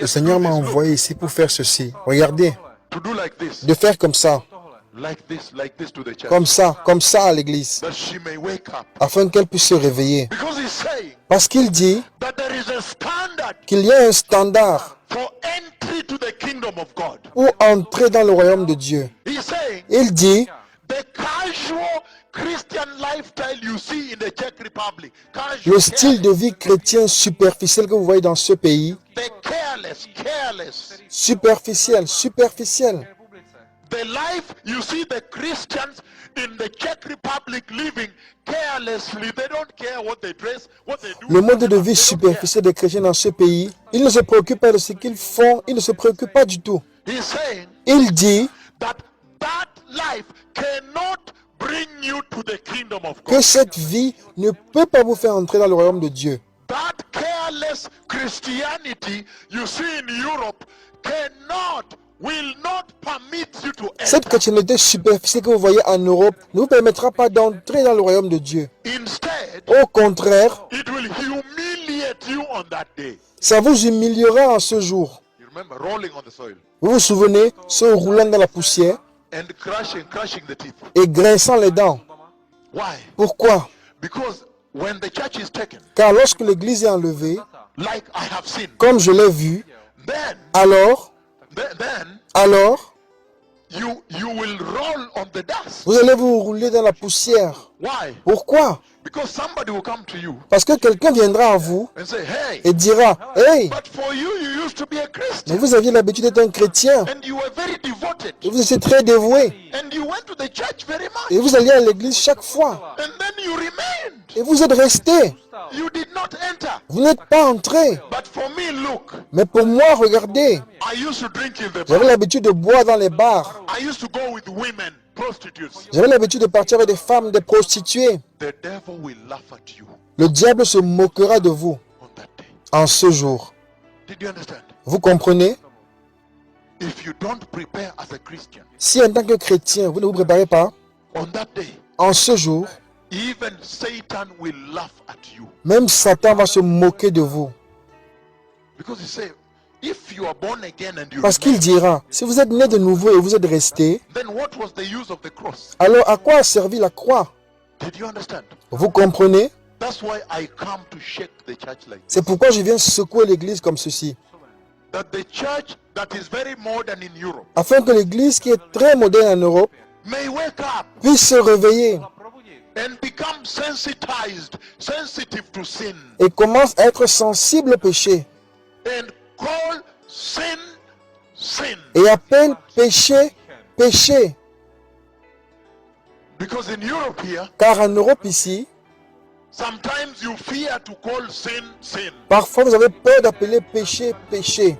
Le Seigneur m'a envoyé ici pour faire ceci. Regardez, de faire comme ça à l'église, afin qu'elle puisse se réveiller. Parce qu'il dit qu'il y a un standard pour entrer dans le royaume de Dieu. Il dit le style de vie chrétien superficiel que vous voyez dans ce pays, superficiel. The life you see the Christians in the Czech Republic living carelessly. They don't care what they dress, what they do. Le mode de vie superficiel des chrétiens dans ce pays, ils ne se préoccupent pas de ce qu'ils font, ils ne se préoccupent pas du tout. Il dit que cette vie ne peut pas vous faire entrer dans le royaume de Dieu. That careless Christianity you see in Europe will not permit you to enter. Cette chrétienté superficielle que vous voyez en Europe ne vous permettra pas d'entrer dans le royaume de Dieu. Instead, au contraire, it will humiliate you on that day. Ça vous humiliera en ce jour. You remember rolling on the soil. Vous vous souvenez, se roulant dans la poussière and crashing the teeth. Et grinçant les dents. Why? Pourquoi? Because when the church is taken, car lorsque l'église est enlevée, like I have seen, comme je l'ai vu, then you will roll on the dust. Vous allez vous rouler dans la poussière. Why? Pourquoi? Because somebody will come to you. Parce que quelqu'un viendra à vous and say, hey, et dira, hey, but for you used to be a Christian. mais vous aviez l'habitude d'être un chrétien. And you were very devoted. Et vous étiez très dévoué. And you went to the church very much. Et vous alliez à l'église chaque fois. And then you remained. Et vous êtes resté. You did not enter. Vous n'êtes pas entré. But for me, look. Mais pour moi, regardez. I used to drink in the bar. J'avais l'habitude de boire dans les bars. I used to go with women, prostitutes. J'avais l'habitude de partir avec des femmes, des prostituées. The devil will laugh at you. Le diable se moquera de vous On that day. en ce jour. Did you understand? Vous comprenez? If you don't prepare as a Christian, si en tant que chrétien, vous ne vous préparez pas, on that day, en ce jour, even Satan will laugh at you. Même Satan va se moquer de vous. Because he say, if you are born again and you Parce qu'il dira, si vous êtes né de nouveau et vous êtes resté, then what was the use of the cross? Alors à quoi a servi la croix? Did you understand? Vous comprenez? That's why I come to shake the church like C'est pourquoi je viens secouer l'église comme ceci. that the church that is very modern in Europe Afin que l'église qui est très moderne en Europe may wake up puisse se réveiller and become sensitive to sin et commence à être sensible au péché and call sin et appelle péché, péché. because in Europe here Car en Europe ici, sometimes you fear to call sin. parfois vous avez peur d'appeler péché, péché.